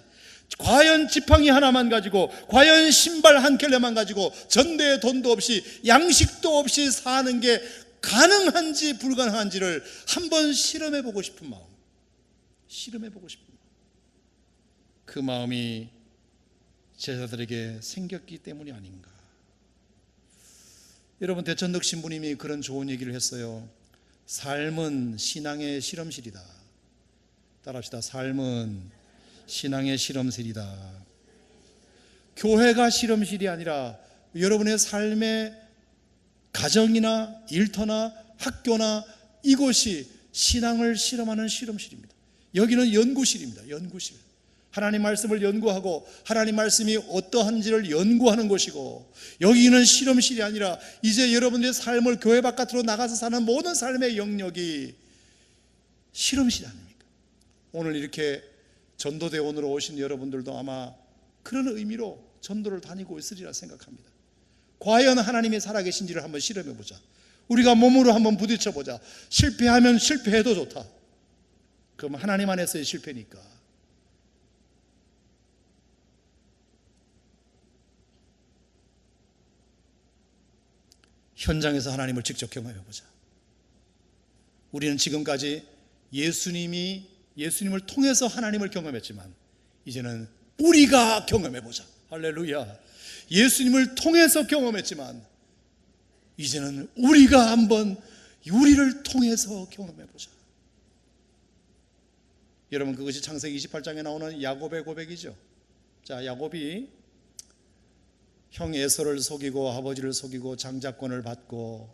과연 지팡이 하나만 가지고, 과연 신발 한 켤레만 가지고 전대에 돈도 없이 양식도 없이 사는 게 가능한지 불가능한지를 한번 실험해 보고 싶은 마음, 실험해보고 싶은 마음, 그 마음이 제자들에게 생겼기 때문이 아닌가. 여러분, 대천덕 신부님이 그런 좋은 얘기를 했어요. 삶은 신앙의 실험실이다. 따라합시다. 삶은 신앙의 실험실이다. 교회가 실험실이 아니라 여러분의 삶의 가정이나 일터나 학교나 이곳이 신앙을 실험하는 실험실입니다. 여기는 연구실입니다. 연구실. 하나님 말씀을 연구하고 하나님 말씀이 어떠한지를 연구하는 곳이고, 여기는 실험실이 아니라 이제 여러분들의 삶을 교회 바깥으로 나가서 사는 모든 삶의 영역이 실험실 아닙니까? 오늘 이렇게 전도대원으로 오신 여러분들도 아마 그런 의미로 전도를 다니고 있으리라 생각합니다. 과연 하나님이 살아계신지를 한번 실험해보자. 우리가 몸으로 한번 부딪혀보자. 실패하면 실패해도 좋다. 그럼 하나님 안에서의 실패니까. 현장에서 하나님을 직접 경험해보자. 우리는 지금까지 예수님을 통해서 하나님을 경험했지만 이제는 우리가 경험해 보자. 할렐루야. 예수님을 통해서 경험했지만 이제는 우리가 한번 우리를 통해서 경험해 보자. 여러분, 그것이 창세기 28장에 나오는 야곱의 고백이죠. 자, 야곱이 형 에서를 속이고 아버지를 속이고 장자권을 받고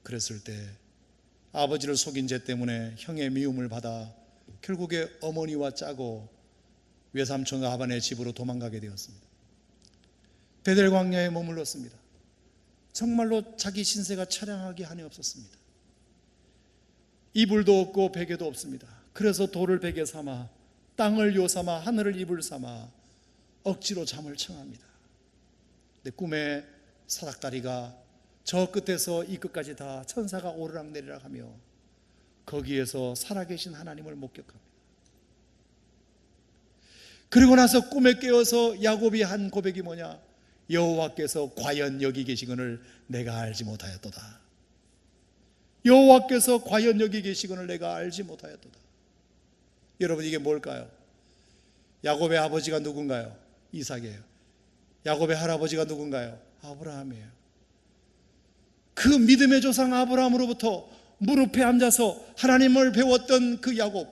그랬을 때 아버지를 속인 죄 때문에 형의 미움을 받아 결국에 어머니와 짜고 외삼촌 라반의 집으로 도망가게 되었습니다. 베델 광야에 머물렀습니다. 정말로 자기 신세가 처량하게 한이 없었습니다. 이불도 없고 베개도 없습니다. 그래서 돌을 베개 삼아 땅을 요 삼아 하늘을 이불 삼아 억지로 잠을 청합니다. 근데 꿈에 사닥다리가 저 끝에서 이 끝까지 다 천사가 오르락내리락 하며 거기에서 살아계신 하나님을 목격합니다. 그리고 나서 꿈에 깨어서 야곱이 한 고백이 뭐냐? 여호와께서 과연 여기 계시거늘 내가 알지 못하였도다. 여호와께서 과연 여기 계시거늘 내가 알지 못하였도다. 여러분, 이게 뭘까요? 야곱의 아버지가 누군가요? 이삭이에요. 야곱의 할아버지가 누군가요? 아브라함이에요. 그 믿음의 조상 아브라함으로부터 무릎에 앉아서 하나님을 배웠던 그 야곱,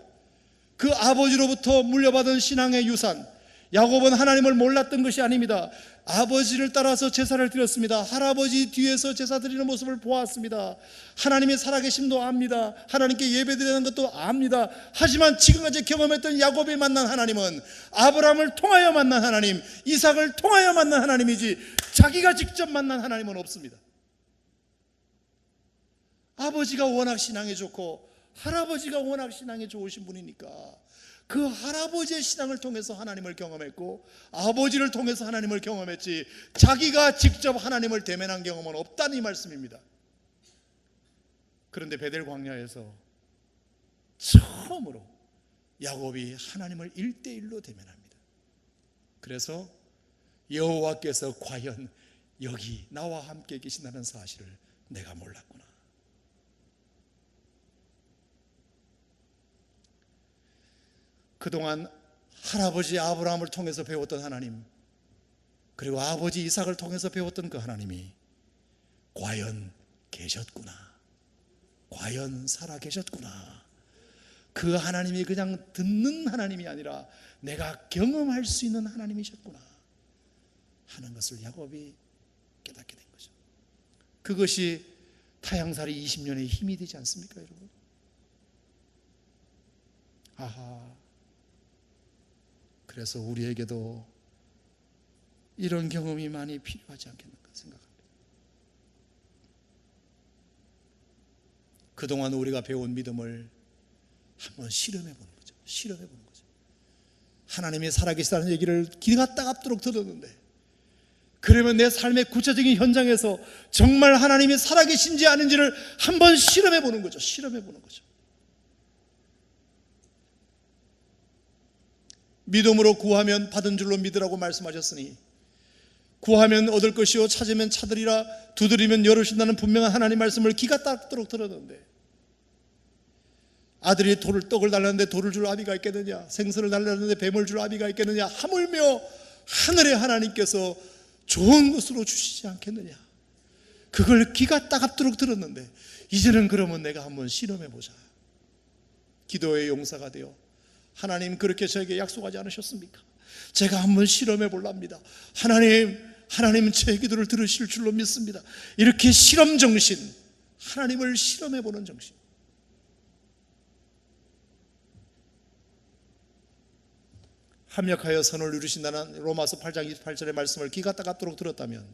그 아버지로부터 물려받은 신앙의 유산. 야곱은 하나님을 몰랐던 것이 아닙니다. 아버지를 따라서 제사를 드렸습니다. 할아버지 뒤에서 제사 드리는 모습을 보았습니다. 하나님의 살아계심도 압니다. 하나님께 예배드리는 것도 압니다. 하지만 지금까지 경험했던 야곱이 만난 하나님은 아브라함을 통하여 만난 하나님, 이삭을 통하여 만난 하나님이지 자기가 직접 만난 하나님은 없습니다. 아버지가 워낙 신앙이 좋고 할아버지가 워낙 신앙이 좋으신 분이니까 그 할아버지의 신앙을 통해서 하나님을 경험했고 아버지를 통해서 하나님을 경험했지 자기가 직접 하나님을 대면한 경험은 없다는 이 말씀입니다. 그런데 베델 광야에서 처음으로 야곱이 하나님을 1대1로 대면합니다. 그래서 여호와께서 과연 여기 나와 함께 계신다는 사실을 내가 몰랐구나. 그동안 할아버지 아브라함을 통해서 배웠던 하나님, 그리고 아버지 이삭을 통해서 배웠던 그 하나님이 과연 계셨구나, 과연 살아 계셨구나. 그 하나님이 그냥 듣는 하나님이 아니라 내가 경험할 수 있는 하나님이셨구나 하는 것을 야곱이 깨닫게 된 거죠. 그것이 타향살이 20년의 힘이 되지 않습니까, 여러분? 아하. 그래서 우리에게도 이런 경험이 많이 필요하지 않겠는가 생각합니다. 그동안 우리가 배운 믿음을 한번 실험해 보는 거죠. 실험해 보는 거죠. 하나님이 살아계시다는 얘기를 귀가 따갑도록 들었는데, 그러면 내 삶의 구체적인 현장에서 정말 하나님이 살아계신지 아닌지를 한번 실험해 보는 거죠. 실험해 보는 거죠. 믿음으로 구하면 받은 줄로 믿으라고 말씀하셨으니 구하면 얻을 것이요 찾으면 찾으리라 두드리면 열으신다는 분명한 하나님 말씀을 기가 닦도록 들었는데, 아들이 떡을 달라는데 돌을 줄 아비가 있겠느냐, 생선을 달라는데 뱀을 줄 아비가 있겠느냐, 하물며 하늘의 하나님께서 좋은 것으로 주시지 않겠느냐. 그걸 기가 따갑도록 들었는데 이제는 그러면 내가 한번 실험해보자. 기도의 용사가 되어 하나님 그렇게 저에게 약속하지 않으셨습니까? 제가 한번 실험해 볼랍니다. 하나님 제 기도를 들으실 줄로 믿습니다. 이렇게 실험 정신, 하나님을 실험해 보는 정신. 합력하여 선을 이루신다는 로마서 8장 28절의 말씀을 기가 따갑도록 들었다면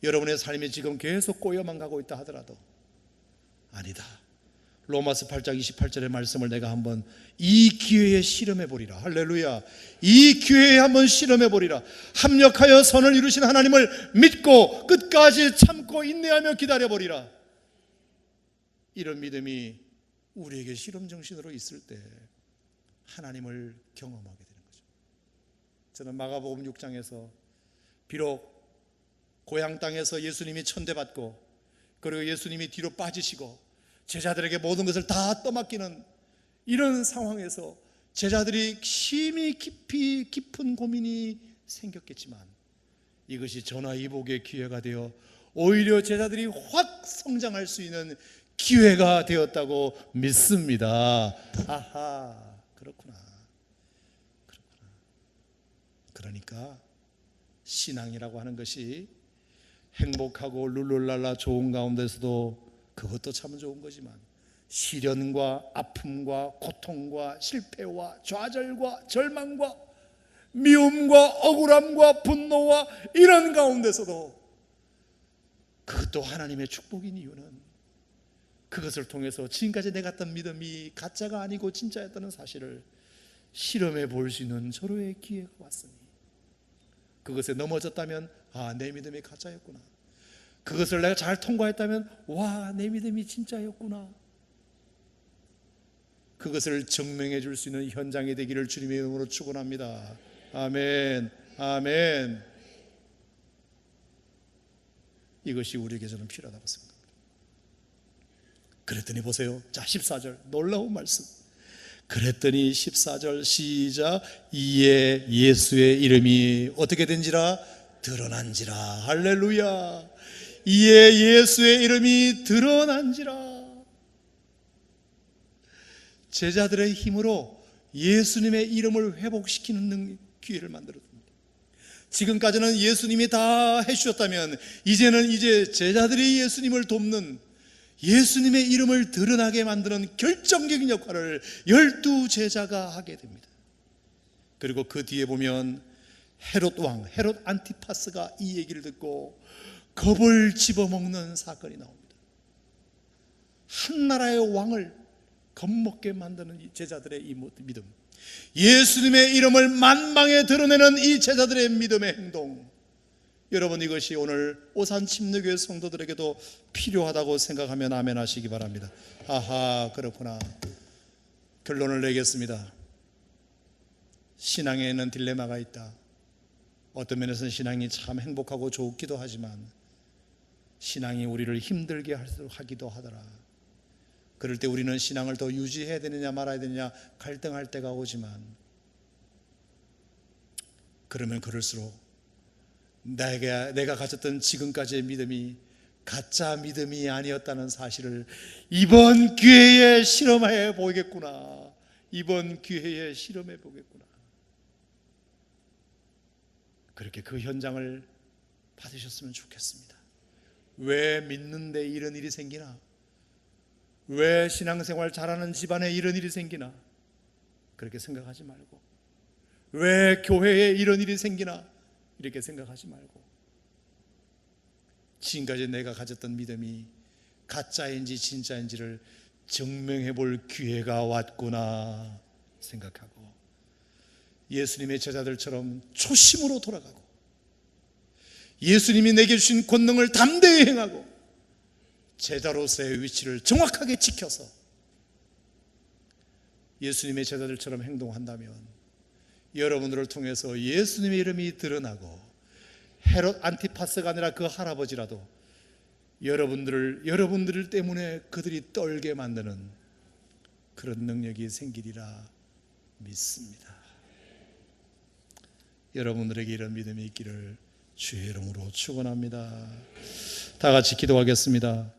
여러분의 삶이 지금 계속 꼬여만 가고 있다 하더라도 아니다, 로마서 8장 28절의 말씀을 내가 한번 이 기회에 실험해 보리라. 할렐루야. 이 기회에 한번 실험해 보리라. 합력하여 선을 이루신 하나님을 믿고 끝까지 참고 인내하며 기다려 보리라. 이런 믿음이 우리에게 실험 정신으로 있을 때 하나님을 경험하게 되는 거죠. 저는 마가복음 6장에서 비록 고향 땅에서 예수님이 천대받고 그리고 예수님이 뒤로 빠지시고 제자들에게 모든 것을 다 떠맡기는 이런 상황에서 제자들이 심히 깊은 고민이 생겼겠지만 이것이 전화위복의 기회가 되어 오히려 제자들이 확 성장할 수 있는 기회가 되었다고 믿습니다. 아하, 그렇구나. 그러니까 신앙이라고 하는 것이 행복하고 룰루랄라 좋은 가운데서도 그것도 참 좋은 거지만 시련과 아픔과 고통과 실패와 좌절과 절망과 미움과 억울함과 분노와 이런 가운데서도 그것도 하나님의 축복인 이유는 그것을 통해서 지금까지 내가 갖던 믿음이 가짜가 아니고 진짜였다는 사실을 실험해 볼 수 있는 서로의 기회가 왔으니 그것에 넘어졌다면 내 믿음이 가짜였구나. 그것을 내가 잘 통과했다면 내 믿음이 진짜였구나. 그것을 증명해 줄 수 있는 현장이 되기를 주님의 이름으로 축원합니다. 아멘, 아멘. 이것이 우리에게 저는 필요하다고 생각합니다. 그랬더니 보세요. 자, 14절 놀라운 말씀. 그랬더니 14절 시작. 이에 예수의 이름이 어떻게 된지라 드러난지라. 할렐루야. 이에 예수의 이름이 드러난지라. 제자들의 힘으로 예수님의 이름을 회복시키는 기회를 만들었습니다. 지금까지는 예수님이 다 해주셨다면 이제는 제자들이 예수님을 돕는 예수님의 이름을 드러나게 만드는 결정적인 역할을 12 제자가 하게 됩니다. 그리고 그 뒤에 보면 헤롯 왕, 헤롯 안티파스가 이 얘기를 듣고 겁을 집어먹는 사건이 나옵니다. 한 나라의 왕을 겁먹게 만드는 이 제자들의 이 믿음, 예수님의 이름을 만방에 드러내는 이 제자들의 믿음의 행동, 여러분 이것이 오늘 오산 침례교회 성도들에게도 필요하다고 생각하면 아멘 하시기 바랍니다. 아하, 그렇구나. 결론을 내겠습니다. 신앙에는 딜레마가 있다. 어떤 면에서는 신앙이 참 행복하고 좋기도 하지만 신앙이 우리를 힘들게 하기도 하더라. 그럴 때 우리는 신앙을 더 유지해야 되느냐 말아야 되느냐 갈등할 때가 오지만, 그러면 그럴수록 내가 가졌던 지금까지의 믿음이 가짜 믿음이 아니었다는 사실을 이번 기회에 실험해 보겠구나. 이번 기회에 실험해 보겠구나. 그렇게 그 현장을 받으셨으면 좋겠습니다. 왜 믿는데 이런 일이 생기나? 왜 신앙생활 잘하는 집안에 이런 일이 생기나? 그렇게 생각하지 말고, 왜 교회에 이런 일이 생기나? 이렇게 생각하지 말고, 지금까지 내가 가졌던 믿음이 가짜인지 진짜인지를 증명해 볼 기회가 왔구나 생각하고, 예수님의 제자들처럼 초심으로 돌아가고 예수님이 내게 주신 권능을 담대히 행하고 제자로서의 위치를 정확하게 지켜서 예수님의 제자들처럼 행동한다면 여러분들을 통해서 예수님의 이름이 드러나고 헤롯 안티파스가 아니라 그 할아버지라도 여러분들 때문에 그들이 떨게 만드는 그런 능력이 생기리라 믿습니다. 여러분들에게 이런 믿음이 있기를 주의 이름으로 축원합니다. 다 같이 기도하겠습니다.